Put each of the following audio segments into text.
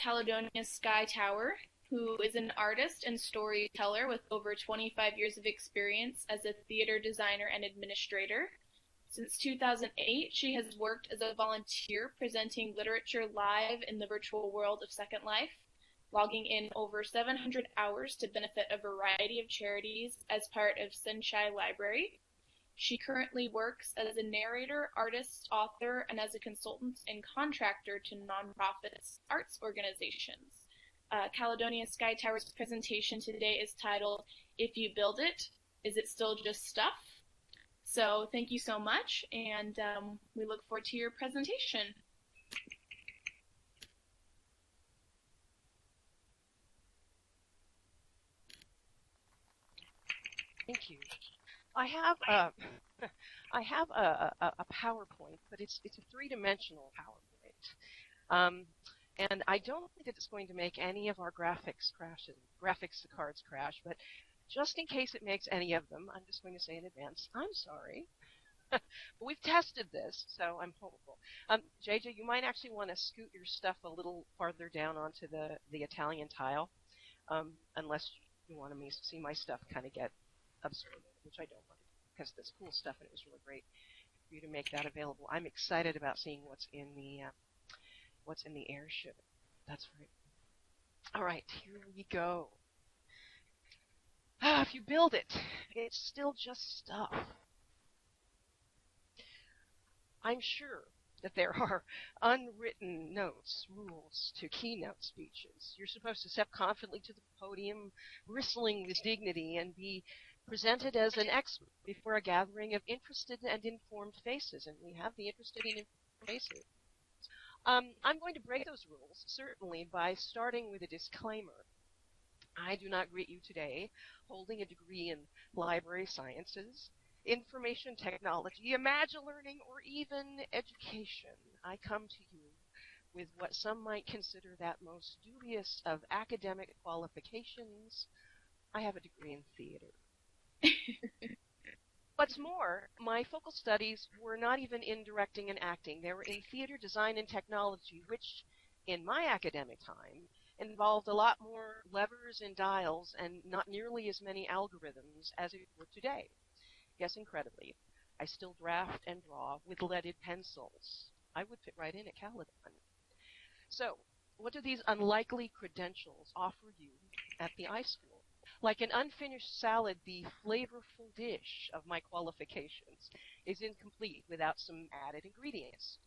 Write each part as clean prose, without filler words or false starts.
Caledonia's Skytower, who is an artist and storyteller with over 25 years of experience as a theater designer and administrator. Since 2008, she has worked as a volunteer presenting literature live in the virtual world of Second Life, logging in over 700 hours to benefit a variety of charities as part of Sunshine Library. She currently works as a narrator, artist, author, and as a consultant and contractor to nonprofits arts organizations. Caledonia Skytower's presentation today is titled, If You Build It, Is It Still Just Stuff? So thank you so much, and we look forward to your presentation. Thank you. I have a PowerPoint, but it's a three-dimensional PowerPoint, and I don't think that it's going to make any of our graphics cards crash. But just in case it makes any of them, I'm just going to say in advance, I'm sorry. But we've tested this, so I'm hopeful. JJ, you might actually want to scoot your stuff a little farther down onto the Italian tile, unless you want me to see my stuff kind of get absorbed, which I don't want to, because that's cool stuff, and it was really great for you to make that available. I'm excited about seeing what's in the airship. That's right. All right, here we go. If you build it, it's still just stuff. I'm sure that there are unwritten notes, rules to keynote speeches. You're supposed to step confidently to the podium, bristling with dignity, and be presented as an expert before a gathering of interested and informed faces, and we have the interested and informed faces. I'm going to break those rules, certainly, by starting with a disclaimer. I do not greet you today holding a degree in library sciences, information technology, Imagine-Learning, or even education. I come to you with what some might consider that most dubious of academic qualifications. I have a degree in theater. What's more, my focal studies were not even in directing and acting. They were in theater design and technology, which, in my academic time, involved a lot more levers and dials and not nearly as many algorithms as it would today. Yes, incredibly, I still draft and draw with leaded pencils. I would fit right in at Caledonia. So, what do these unlikely credentials offer you at the iSchool? Like an unfinished salad, the flavorful dish of my qualifications is incomplete without some added ingredients.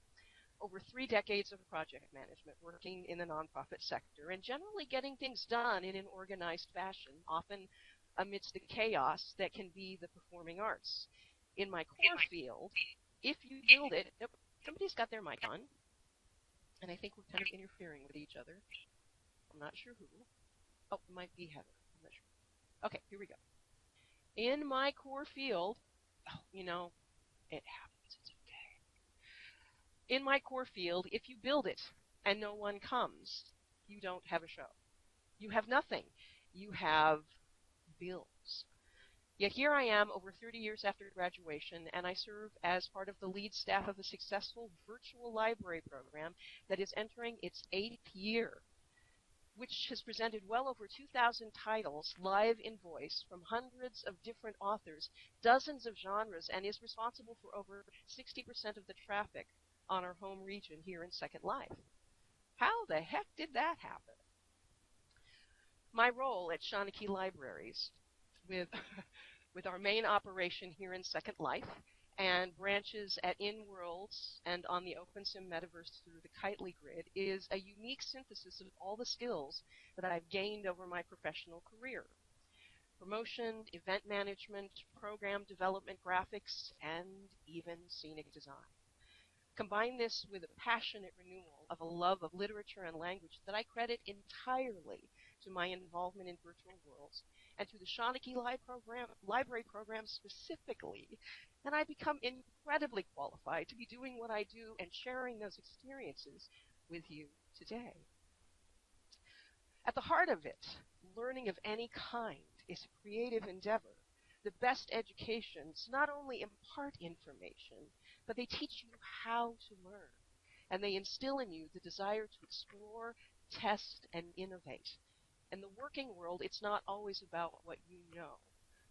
Over 3 decades of project management, working in the nonprofit sector, and generally getting things done in an organized fashion, often amidst the chaos that can be the performing arts. In my core field, if you build it, somebody's got their mic on, and I think we're kind of interfering with each other. I'm not sure who. Oh, it might be Heather. I'm not sure. Okay, here we go. In my core field, it happens, it's okay. In my core field, if you build it and no one comes, you don't have a show. You have nothing. You have bills. Yet here I am over 30 years after graduation, and I serve as part of the lead staff of a successful virtual library program that is entering its 8th year, which has presented well over 2,000 titles live in voice from hundreds of different authors, dozens of genres, and is responsible for over 60% of the traffic on our home region here in Second Life. How the heck did that happen? My role at Shawnee Libraries with our main operation here in Second Life and branches at InWorlds and on the OpenSim metaverse through the Kitely Grid is a unique synthesis of all the skills that I've gained over my professional career. Promotion, event management, program development, graphics, and even scenic design. Combine this with a passionate renewal of a love of literature and language that I credit entirely to my involvement in virtual worlds and to the Shawnee Library program specifically, and I become incredibly qualified to be doing what I do and sharing those experiences with you today. At the heart of it, learning of any kind is a creative endeavor. The best educations not only impart information, but they teach you how to learn, and they instill in you the desire to explore, test, and innovate. In the working world, it's not always about what you know,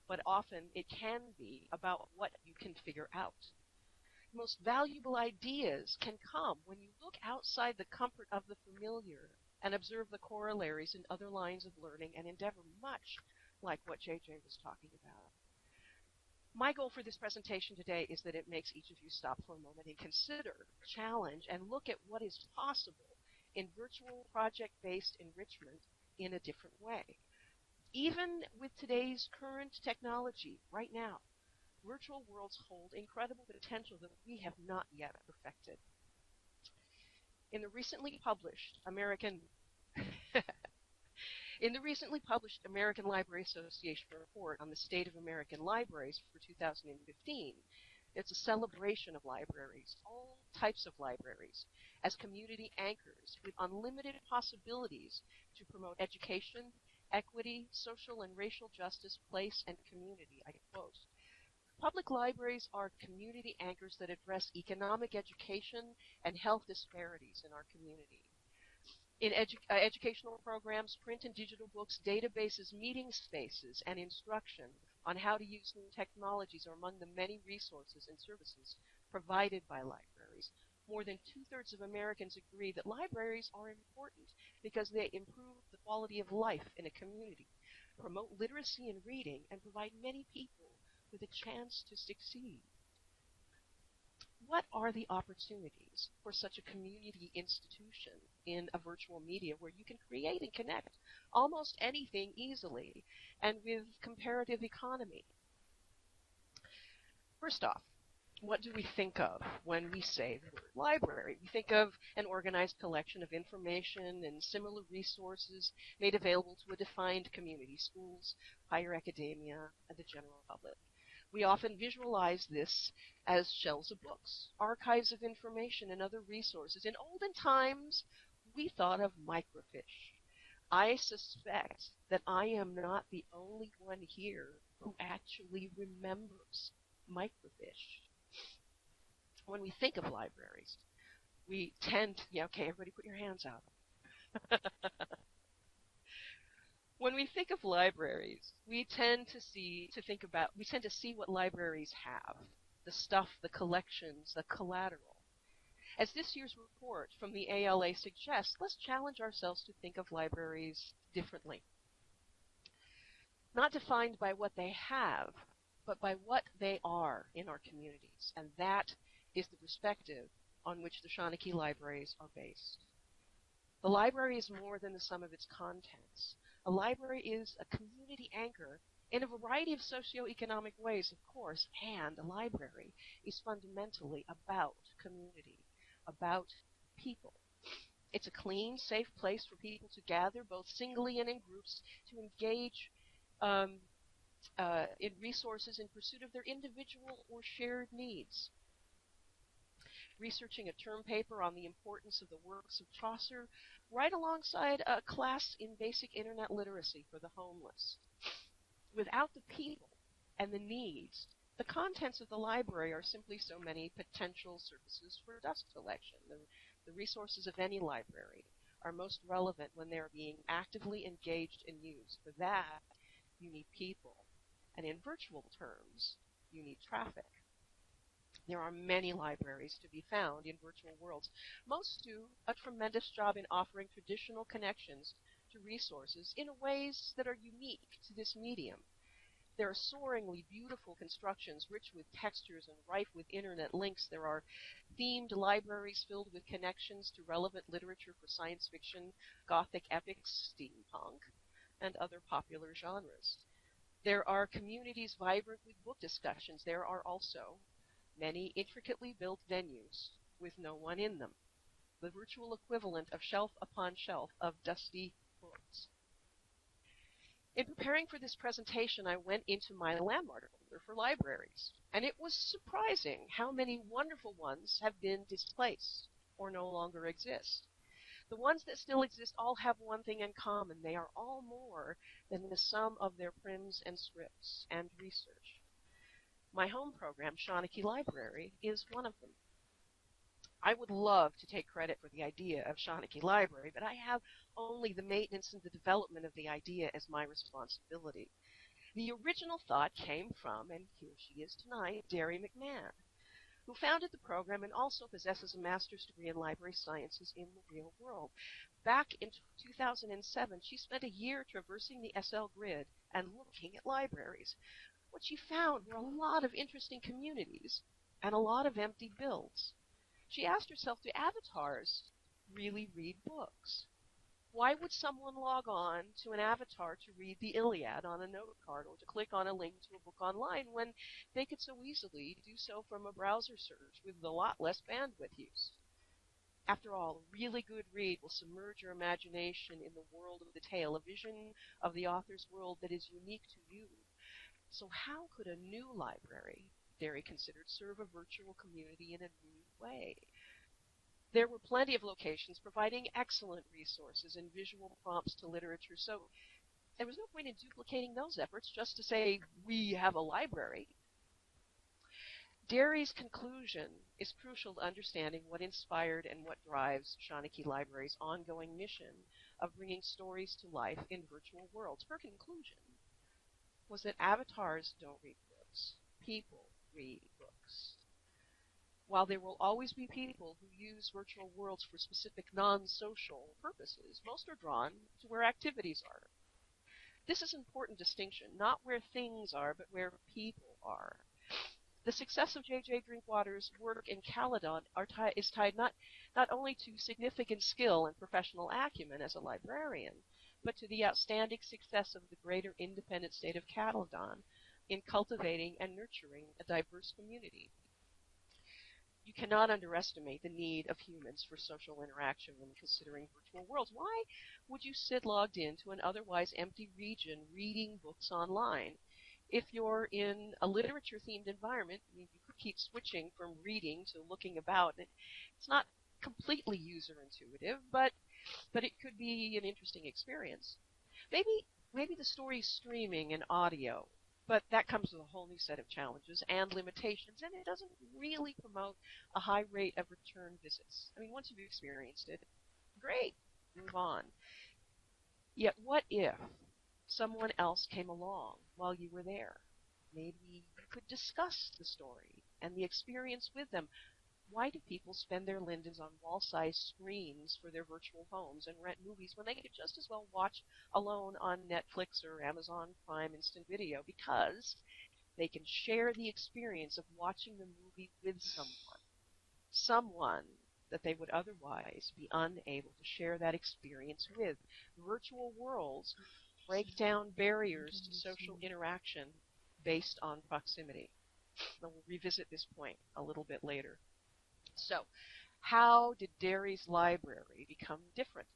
but often it can be about what you can figure out. The most valuable ideas can come when you look outside the comfort of the familiar and observe the corollaries in other lines of learning and endeavor, much like what JJ was talking about. My goal for this presentation today is that it makes each of you stop for a moment and consider, challenge, and look at what is possible in virtual project-based enrichment in a different way. Even with today's current technology, right now, virtual worlds hold incredible potential that we have not yet perfected. In the recently published American Library Association report on the state of American libraries for 2015, it's a celebration of libraries, all types of libraries, as community anchors with unlimited possibilities to promote education, equity, social and racial justice, place, and community. I quote, "Public libraries are community anchors that address economic, education, and health disparities in our community. In educational programs, print and digital books, databases, meeting spaces, and instruction on how to use new technologies are among the many resources and services provided by libraries. More than two-thirds of Americans agree that libraries are important because they improve the quality of life in a community, promote literacy and reading, and provide many people with a chance to succeed." What are the opportunities for such a community institution in a virtual media where you can create and connect almost anything easily and with comparative economy? First off, what do we think of when we say the word library? We think of an organized collection of information and similar resources made available to a defined community, schools, higher academia, and the general public. We often visualize this as shelves of books, archives of information, and other resources. In olden times, we thought of microfiche. I suspect that I am not the only one here who actually remembers microfiche. When we think of libraries, we tend to, okay, everybody put your hands out. When we think of libraries, we tend to see what libraries have, the stuff, the collections, the collateral. As this year's report from the ALA suggests, let's challenge ourselves to think of libraries differently. Not defined by what they have, but by what they are in our communities. And that is the perspective on which the Shawnee libraries are based. The library is more than the sum of its contents. A library is a community anchor in a variety of socioeconomic ways, of course, and a library is fundamentally about community, about people. It's a clean, safe place for people to gather, both singly and in groups, to engage in resources in pursuit of their individual or shared needs. Researching a term paper on the importance of the works of Chaucer right alongside a class in basic internet literacy for the homeless. Without the people and the needs, the contents of the library are simply so many potential services for dust collection. The resources of any library are most relevant when they're being actively engaged and used. For that, you need people. And in virtual terms, you need traffic. There are many libraries to be found in virtual worlds. Most do a tremendous job in offering traditional connections to resources in ways that are unique to this medium. There are soaringly beautiful constructions rich with textures and rife with internet links. There are themed libraries filled with connections to relevant literature for science fiction, gothic epics, steampunk, and other popular genres. There are communities vibrant with book discussions. There are also many intricately built venues with no one in them, the virtual equivalent of shelf upon shelf of dusty books. In preparing for this presentation, I went into my landmark folder for libraries, and it was surprising how many wonderful ones have been displaced or no longer exist. The ones that still exist all have one thing in common. They are all more than the sum of their prims and scripts and research. My home program, Shawnee Library, is one of them. I would love to take credit for the idea of Shawnee Library, but I have only the maintenance and the development of the idea as my responsibility. The original thought came from, and here she is tonight, Derry McMahon, who founded the program and also possesses a master's degree in library sciences in the real world. Back in 2007, she spent a year traversing the SL grid and looking at libraries. What she found were a lot of interesting communities and a lot of empty builds. She asked herself, do avatars really read books? Why would someone log on to an avatar to read the Iliad on a note card or to click on a link to a book online when they could so easily do so from a browser search with a lot less bandwidth use? After all, a really good read will submerge your imagination in the world of the tale, a vision of the author's world that is unique to you. So how could a new library, Derry considered, serve a virtual community in a new way? There were plenty of locations providing excellent resources and visual prompts to literature, so there was no point in duplicating those efforts just to say, we have a library. Derry's conclusion is crucial to understanding what inspired and what drives Shawnee Library's ongoing mission of bringing stories to life in virtual worlds. Her conclusion was that avatars don't read books. People read books. While there will always be people who use virtual worlds for specific non-social purposes, most are drawn to where activities are. This is an important distinction, not where things are, but where people are. The success of J.J. Drinkwater's work in Caledonia is tied not only to significant skill and professional acumen as a librarian, but to the outstanding success of the greater independent state of Caledonia in cultivating and nurturing a diverse community. You cannot underestimate the need of humans for social interaction when considering virtual worlds. Why would you sit logged into an otherwise empty region reading books online? If you're in a literature-themed environment, you could keep switching from reading to looking about. It's not completely user-intuitive, but it could be an interesting experience. Maybe the story's streaming and audio, but that comes with a whole new set of challenges and limitations, and it doesn't really promote a high rate of return visits. I mean, once you've experienced it, great, move on. Yet what if someone else came along while you were there? Maybe you could discuss the story and the experience with them. Why do people spend their lindens on wall-sized screens for their virtual homes and rent movies when they could just as well watch alone on Netflix or Amazon Prime Instant Video? Because they can share the experience of watching the movie with someone that they would otherwise be unable to share that experience with. Virtual worlds break down barriers to social interaction based on proximity. And we'll revisit this point a little bit later. So, how did Derry's library become different?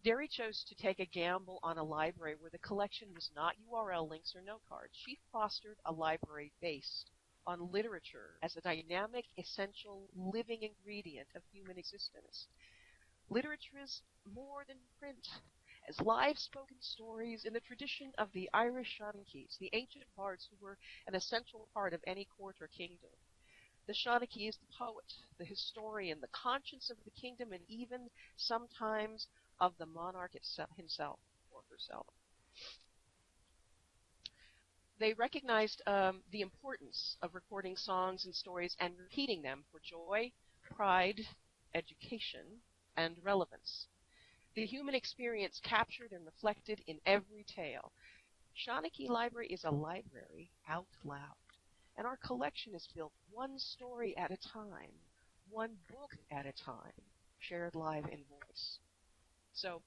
Derry chose to take a gamble on a library where the collection was not URL links or note cards. She fostered a library based on literature as a dynamic, essential, living ingredient of human existence. Literature is more than print. As live spoken stories in the tradition of the Irish Shawnees, the ancient bards who were an essential part of any court or kingdom. The Shawnee is the poet, the historian, the conscience of the kingdom, and even sometimes of the monarch himself or herself. They recognized the importance of recording songs and stories and repeating them for joy, pride, education, and relevance. The human experience captured and reflected in every tale. Shawnee Library is a library out loud. And our collection is built one story at a time, one book at a time, shared live in voice. So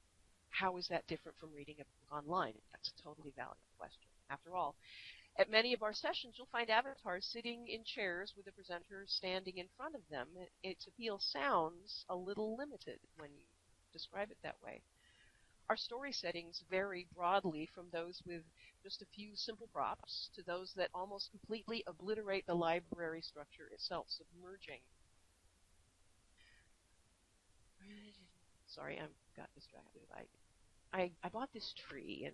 how is that different from reading a book online? That's a totally valid question. After all, at many of our sessions, you'll find avatars sitting in chairs with the presenter standing in front of them. Its appeal sounds a little limited when you describe it that way. Our story settings vary broadly from those with just a few simple props to those that almost completely obliterate the library structure itself, submerging. sorry, I got distracted. I bought this tree,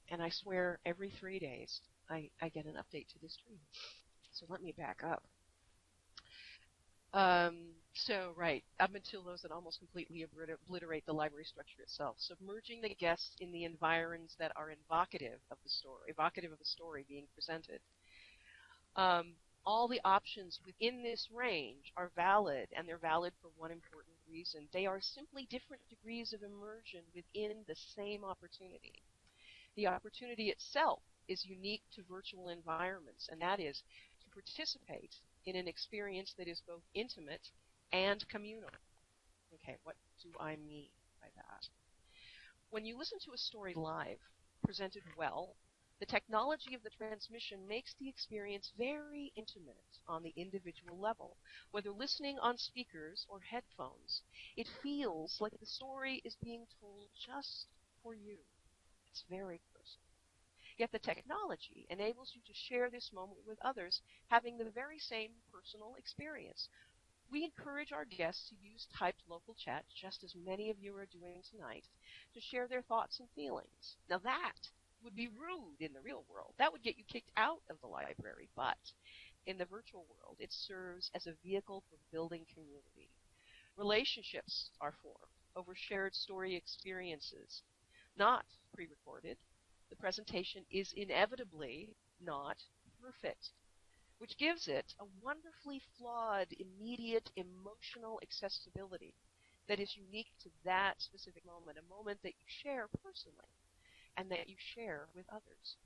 and I swear every 3 days I get an update to this tree. So let me back up. Right, up until those that almost completely obliterate the library structure itself, submerging the guests in the environs that are evocative of the story being presented. All the options within this range are valid, and they're valid for one important reason. They are simply different degrees of immersion within the same opportunity. The opportunity itself is unique to virtual environments, and that is to participate in an experience that is both intimate and communal. Okay, what do I mean by that? When you listen to a story live, presented well, the technology of the transmission makes the experience very intimate on the individual level. Whether listening on speakers or headphones, it feels like the story is being told just for you. It's very personal. Yet the technology enables you to share this moment with others, having the very same personal experience. We encourage our guests to use typed local chat, just as many of you are doing tonight, to share their thoughts and feelings. Now that would be rude in the real world. That would get you kicked out of the library. But in the virtual world, it serves as a vehicle for building community. Relationships are formed over shared story experiences, not pre-recorded. The presentation is inevitably not perfect, which gives it a wonderfully flawed, immediate, emotional accessibility that is unique to that specific moment, a moment that you share personally and that you share with others.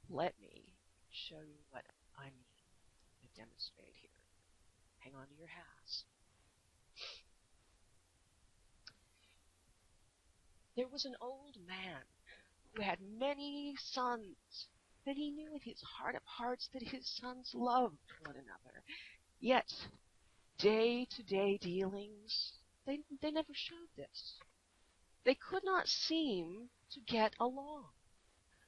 Let me show you what I mean to demonstrate here. Hang on to your hats. There was an old man who had many sons, that he knew in his heart of hearts that his sons loved one another. Yet, day-to-day dealings, they never showed this. They could not seem to get along.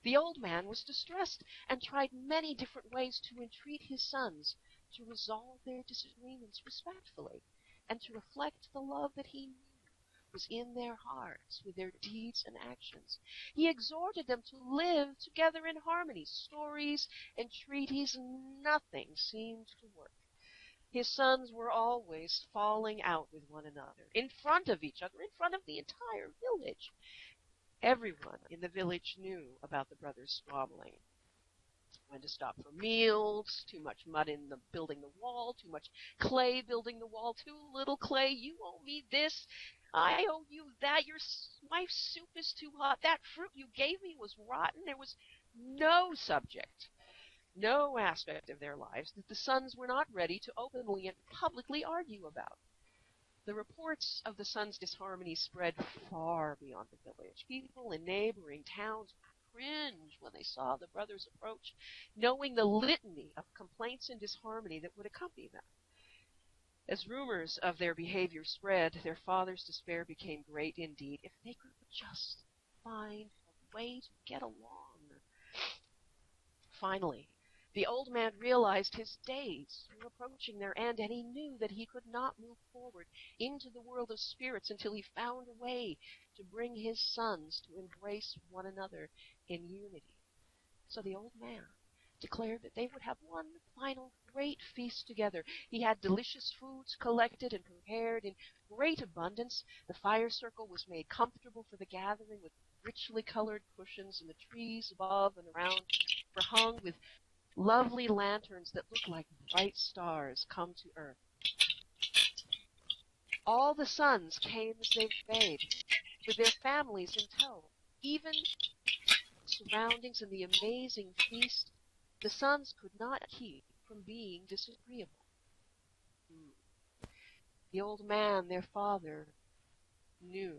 The old man was distressed and tried many different ways to entreat his sons to resolve their disagreements respectfully and to reflect the love that he knew was in their hearts with their deeds and actions. He exhorted them to live together in harmony. Stories, entreaties, nothing seemed to work. His sons were always falling out with one another, in front of each other, in front of the entire village. Everyone in the village knew about the brothers squabbling. When to stop for meals, too much mud in the building the wall, too much clay building the wall, too little clay, you owe me this, I owe you that, your wife's soup is too hot, that fruit you gave me was rotten. There was no subject, no aspect of their lives that the sons were not ready to openly and publicly argue about. The reports of the sons' disharmony spread far beyond the village. People in neighboring towns cringed when they saw the brothers approach, knowing the litany of complaints and disharmony that would accompany them. As rumors of their behavior spread, their father's despair became great indeed. If they could just find a way to get along. Finally, the old man realized his days were approaching their end, and he knew that he could not move forward into the world of spirits until he found a way to bring his sons to embrace one another in unity. So the old man declared that they would have one final great feast together. He had delicious foods collected and prepared in great abundance. The fire circle was made comfortable for the gathering with richly colored cushions, and the trees above and around were hung with lovely lanterns that looked like bright stars come to earth. All the sons came as they obeyed, with their families in tow. Even the surroundings and the amazing feast, the sons could not keep from being disagreeable. The old man, their father, knew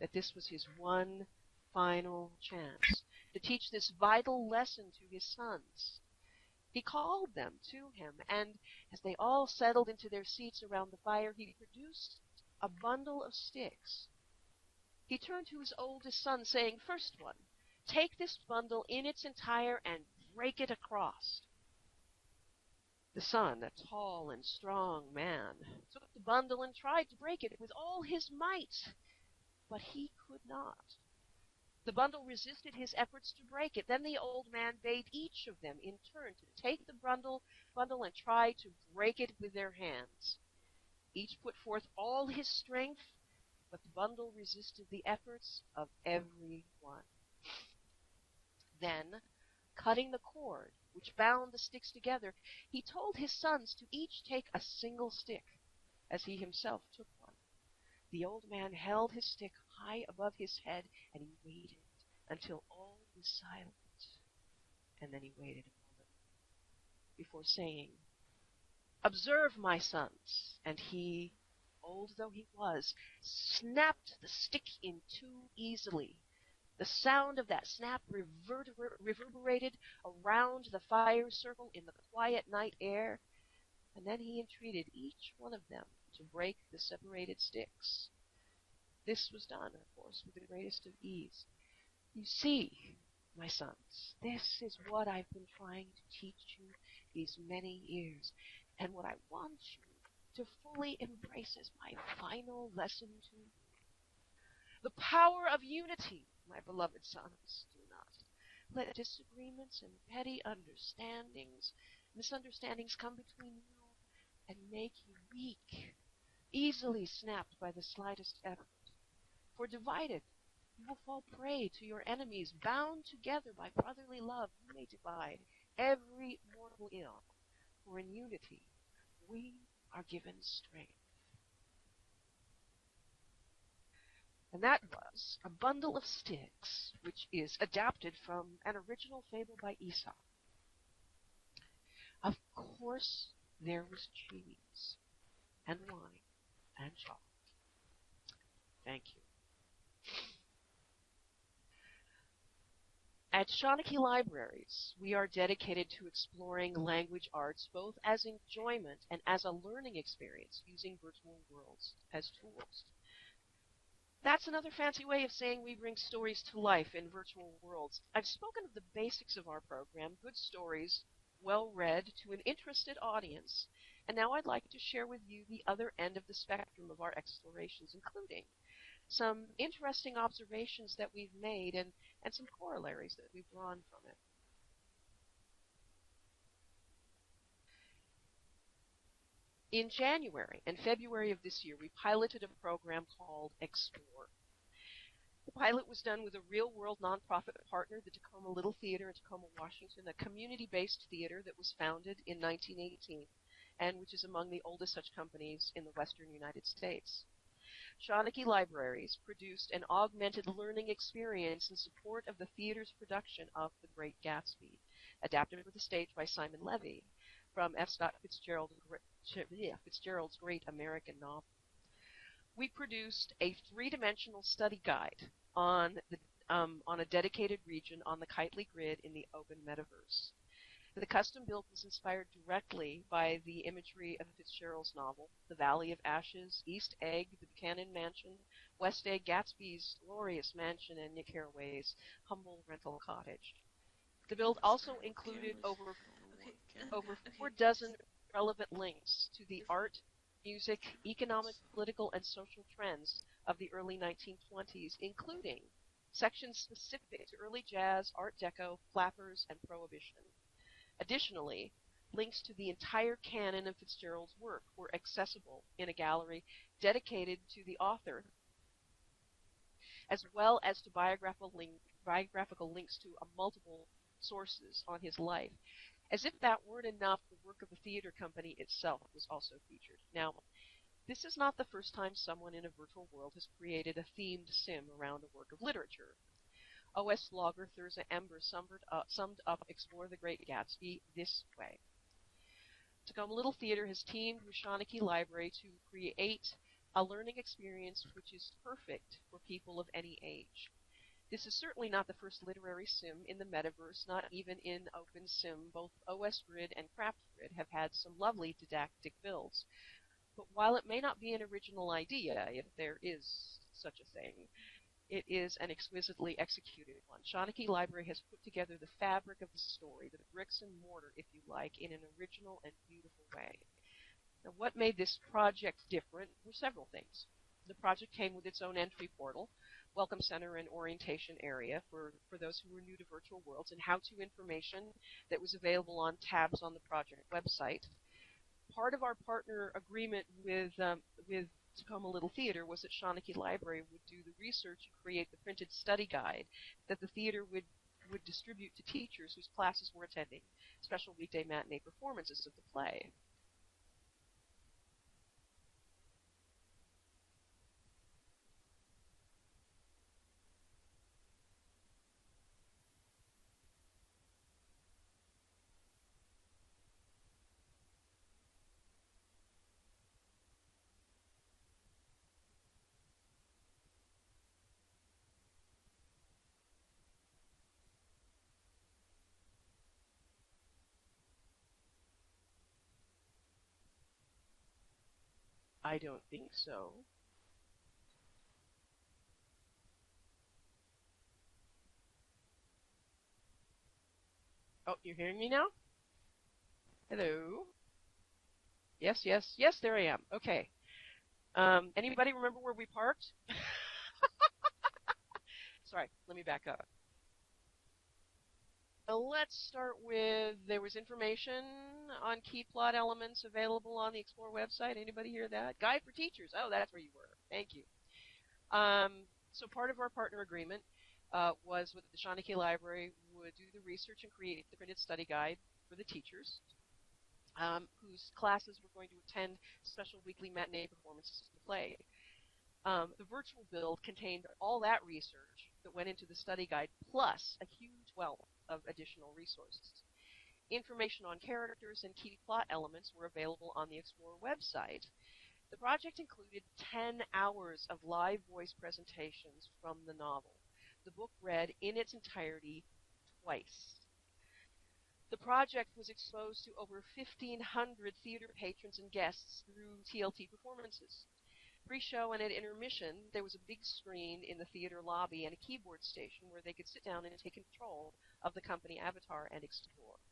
that this was his one final chance to teach this vital lesson to his sons. He called them to him, and as they all settled into their seats around the fire, he produced a bundle of sticks. He turned to his oldest son, saying, "First one, take this bundle in its entire and break it across." The son, a tall and strong man, took the bundle and tried to break it with all his might, but he could not. The bundle resisted his efforts to break it. Then the old man bade each of them in turn to take the bundle and try to break it with their hands. Each put forth all his strength, but the bundle resisted the efforts of every one. Then, cutting the cord which bound the sticks together, he told his sons to each take a single stick, as he himself took one. The old man held his stick high above his head, and he waited until all was silent. And then he waited a moment before saying, "Observe, my sons." And he, old though he was, snapped the stick in two easily. The sound of that snap reverberated around the fire circle in the quiet night air, and then he entreated each one of them to break the separated sticks. This was done, of course, with the greatest of ease. You see, my sons, this is what I've been trying to teach you these many years, and what I want you to fully embrace as my final lesson to you. The power of unity, my beloved sons. Do not let disagreements and petty misunderstandings come between you and make you weak, easily snapped by the slightest effort. For divided, you will fall prey to your enemies. Bound together by brotherly love, you may divide every mortal ill. For in unity, we are given strength. And that was A Bundle of Sticks, which is adapted from an original fable by Aesop. Of course, there was cheese, and wine, and chocolate. Thank you. At Shawnee Libraries, we are dedicated to exploring language arts both as enjoyment and as a learning experience using virtual worlds as tools. That's another fancy way of saying we bring stories to life in virtual worlds. I've spoken of the basics of our program, good stories, well read, to an interested audience, and now I'd like to share with you the other end of the spectrum of our explorations, including some interesting observations that we've made and some corollaries that we've drawn from it. In January and February of this year, we piloted a program called Explore. The pilot was done with a real-world nonprofit partner, the Tacoma Little Theater in Tacoma, Washington, a community-based theater that was founded in 1918 and which is among the oldest such companies in the western United States. Shawnee Libraries produced an augmented learning experience in support of the theater's production of The Great Gatsby, adapted for the stage by Simon Levy from F. Scott Fitzgerald's great American novel. We produced a three-dimensional study guide on a dedicated region on the Kitely grid in the open metaverse. The custom build was inspired directly by the imagery of Fitzgerald's novel, The Valley of Ashes, East Egg, the Buchanan Mansion, West Egg, Gatsby's glorious mansion, and Nick Carraway's humble rental cottage. The build also included over 4 dozen relevant links to the art, music, economic, political, and social trends of the early 1920s, including sections specific to early jazz, Art Deco, flappers, and Prohibition. Additionally, links to the entire canon of Fitzgerald's work were accessible in a gallery dedicated to the author, as well as to biographical links to multiple sources on his life. As if that weren't enough, the work of the theater company itself was also featured. Now, this is not the first time someone in a virtual world has created a themed sim around a work of literature. O.S. Logger Thurza Ember summed up Explore the Great Gatsby this way. Tacoma Little Theater has teamed with Shawnee Library to create a learning experience which is perfect for people of any age. This is certainly not the first literary sim in the metaverse, not even in OpenSim. Both OS Grid and Craft Grid have had some lovely didactic builds. But while it may not be an original idea, if there is such a thing, it is an exquisitely executed one. Shawnee Library has put together the fabric of the story, the bricks and mortar, if you like, in an original and beautiful way. Now, what made this project different were several things. The project came with its own entry portal, welcome center, and orientation area for those who were new to virtual worlds, and how-to information that was available on tabs on the project website. Part of our partner agreement with Tacoma Little Theater was that Shawnee Library would do the research and create the printed study guide that the theater would distribute to teachers whose classes were attending special weekday matinee performances of the play. I don't think so. Oh, you're hearing me now? Hello? Yes, yes, yes, there I am. Okay. Anybody remember where we parked? Sorry, let me back up. Let's start with, there was information on key plot elements available on the Explore website. Anybody hear that? Guide for teachers. Oh, that's where you were. Thank you. So part of our partner agreement was with the Shawnee Library would do the research and create the printed study guide for the teachers whose classes were going to attend special weekly matinee performances of the play. The virtual build contained all that research that went into the study guide, plus a huge wealth of additional resources. Information on characters and key plot elements were available on the Explorer website. The project included 10 hours of live voice presentations from the novel. The book read in its entirety twice. The project was exposed to over 1,500 theater patrons and guests through TLT performances. Pre-show and at intermission, there was a big screen in the theater lobby and a keyboard station where they could sit down and take control of the company avatar and explore.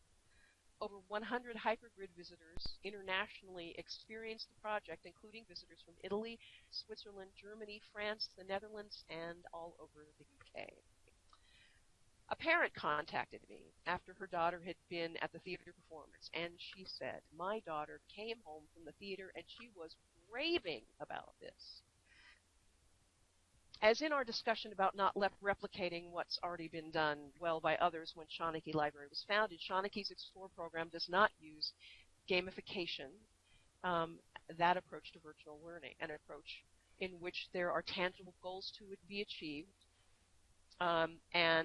Over 100 hypergrid visitors internationally experienced the project, including visitors from Italy, Switzerland, Germany, France, the Netherlands, and all over the UK. A parent contacted me after her daughter had been at the theater performance, and she said, "My daughter came home from the theater and she was raving about this." As in our discussion about not replicating what's already been done well by others when Shawnee Library was founded, Shawnee's Explore program does not use gamification, that approach to virtual learning, an approach in which there are tangible goals to be achieved, and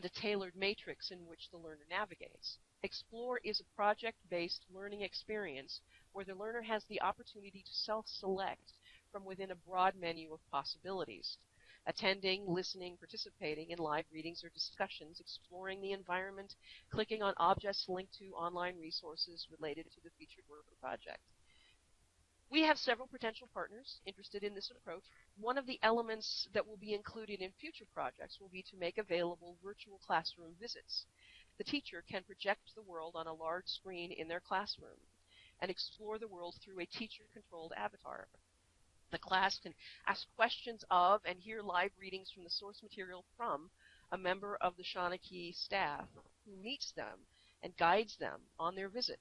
a tailored matrix in which the learner navigates. Explore is a project-based learning experience where the learner has the opportunity to self-select from within a broad menu of possibilities, attending, listening, participating in live readings or discussions, exploring the environment, clicking on objects linked to online resources related to the featured work or project. We have several potential partners interested in this approach. One of the elements that will be included in future projects will be to make available virtual classroom visits. The teacher can project the world on a large screen in their classroom and explore the world through a teacher-controlled avatar. The class can ask questions of and hear live readings from the source material from a member of the Shawnee staff who meets them and guides them on their visit.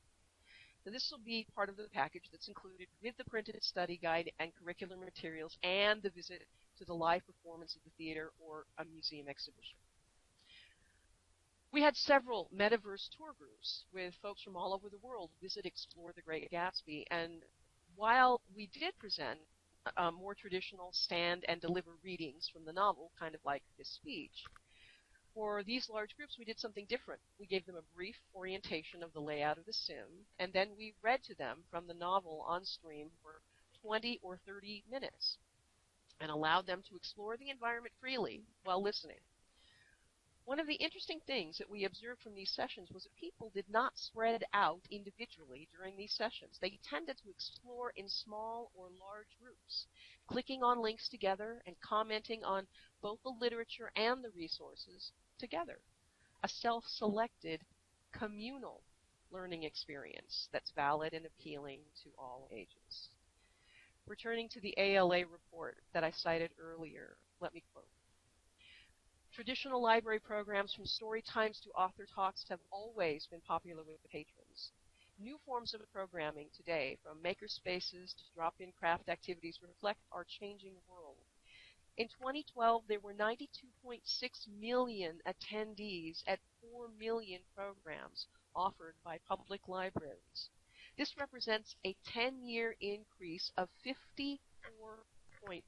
So this will be part of the package that's included with the printed study guide and curricular materials and the visit to the live performance of the theater or a museum exhibition. We had several metaverse tour groups with folks from all over the world visit Explore the Great Gatsby, and while we did present more traditional stand and deliver readings from the novel, kind of like this speech, for these large groups we did something different. We gave them a brief orientation of the layout of the sim, and then we read to them from the novel on stream for 20 or 30 minutes and allowed them to explore the environment freely while listening. One of the interesting things that we observed from these sessions was that people did not spread out individually during these sessions. They tended to explore in small or large groups, clicking on links together and commenting on both the literature and the resources together. A self-selected, communal learning experience that's valid and appealing to all ages. Returning to the ALA report that I cited earlier, let me quote. Traditional library programs from story times to author talks have always been popular with the patrons. New forms of programming today, from maker spaces to drop-in craft activities, reflect our changing world. In 2012, there were 92.6 million attendees at 4 million programs offered by public libraries. This represents a 10-year increase of 54.4%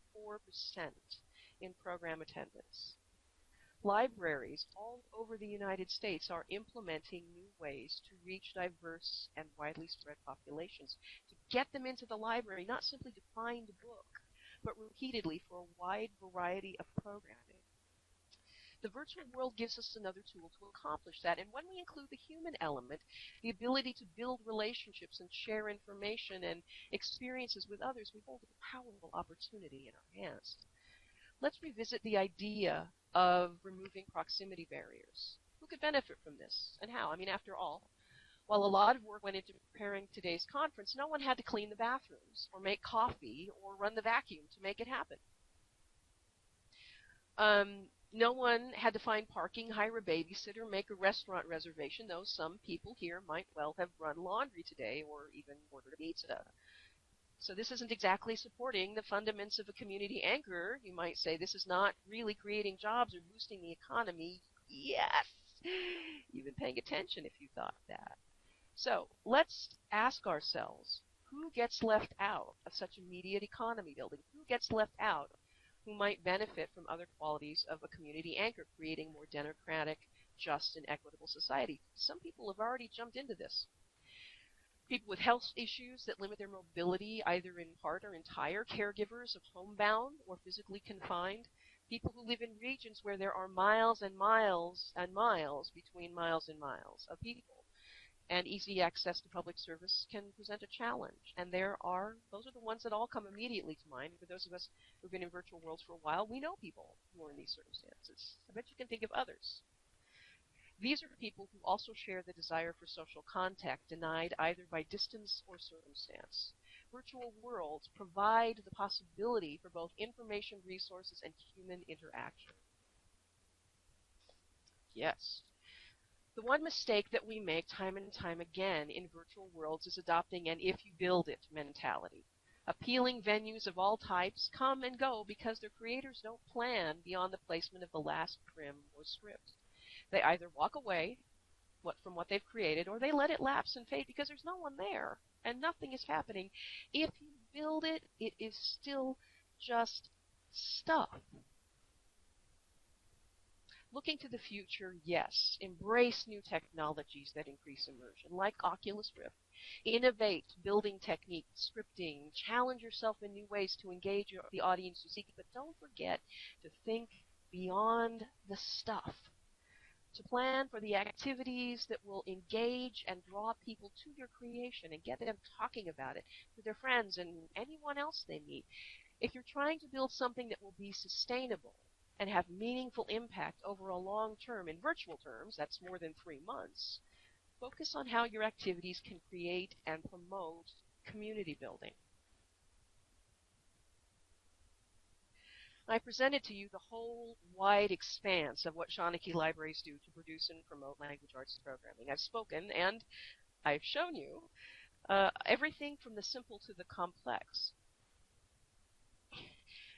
in program attendance. Libraries all over the United States are implementing new ways to reach diverse and widely spread populations, to get them into the library, not simply to find a book, but repeatedly for a wide variety of programming. The virtual world gives us another tool to accomplish that, and when we include the human element, the ability to build relationships and share information and experiences with others, we hold a powerful opportunity in our hands. Let's revisit the idea of removing proximity barriers. Who could benefit from this, and how? I mean, after all, while a lot of work went into preparing today's conference, no one had to clean the bathrooms or make coffee or run the vacuum to make it happen. No one had to find parking, hire a babysitter, make a restaurant reservation, though some people here might well have run laundry today or even ordered a pizza. So this isn't exactly supporting the fundamentals of a community anchor. You might say this is not really creating jobs or boosting the economy. Yes! You've been paying attention if you thought that. So let's ask ourselves, who gets left out of such immediate economy building? Who gets left out who might benefit from other qualities of a community anchor, creating more democratic, just, and equitable society? Some people have already jumped into this. People with health issues that limit their mobility, either in part or entire, caregivers of homebound or physically confined, people who live in regions where there are miles and miles and miles between miles and miles of people, and easy access to public service can present a challenge. And those are the ones that all come immediately to mind. For those of us who've been in virtual worlds for a while, we know people who are in these circumstances. I bet you can think of others. These are people who also share the desire for social contact, denied either by distance or circumstance. Virtual worlds provide the possibility for both information resources and human interaction. Yes. The one mistake that we make time and time again in virtual worlds is adopting an if-you-build-it mentality. Appealing venues of all types come and go because their creators don't plan beyond the placement of the last trim or script. They either walk away from what they've created, or they let it lapse and fade because there's no one there and nothing is happening. If you build it, it is still just stuff. Looking to the future, yes, embrace new technologies that increase immersion, like Oculus Rift. Innovate building techniques, scripting, challenge yourself in new ways to engage the audience you seek, but don't forget to think beyond the stuff, to plan for the activities that will engage and draw people to your creation and get them talking about it with their friends and anyone else they meet. If you're trying to build something that will be sustainable and have meaningful impact over a long term, in virtual terms, that's more than 3 months, focus on how your activities can create and promote community building. I presented to you the whole wide expanse of what Shawnee libraries do to produce and promote language arts programming. I've spoken and I've shown you everything from the simple to the complex.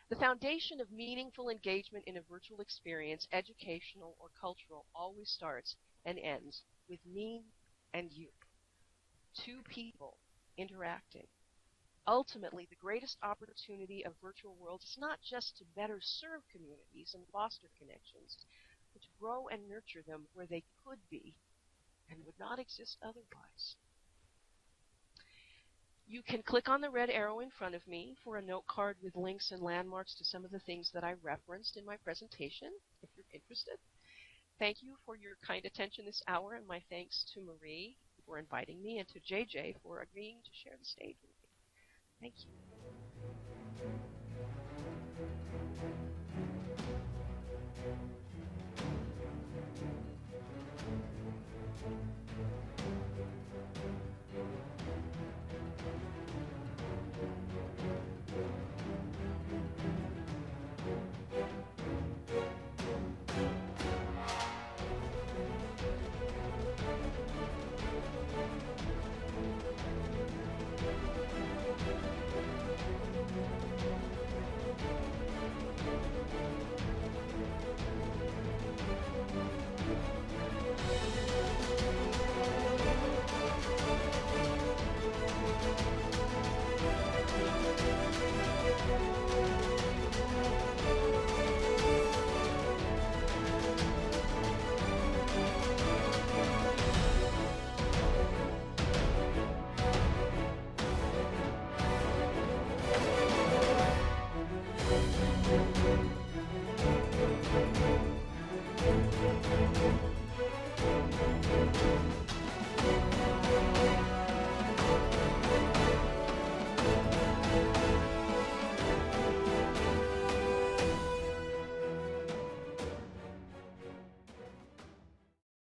The foundation of meaningful engagement in a virtual experience, educational or cultural, always starts and ends with me and you. Two people interacting. Ultimately, the greatest opportunity of virtual worlds is not just to better serve communities and foster connections, but to grow and nurture them where they could be and would not exist otherwise. You can click on the red arrow in front of me for a note card with links and landmarks to some of the things that I referenced in my presentation, if you're interested. thank you for your kind attention this hour, and my thanks to Marie for inviting me and to JJ for agreeing to share the stage with me. Thank you.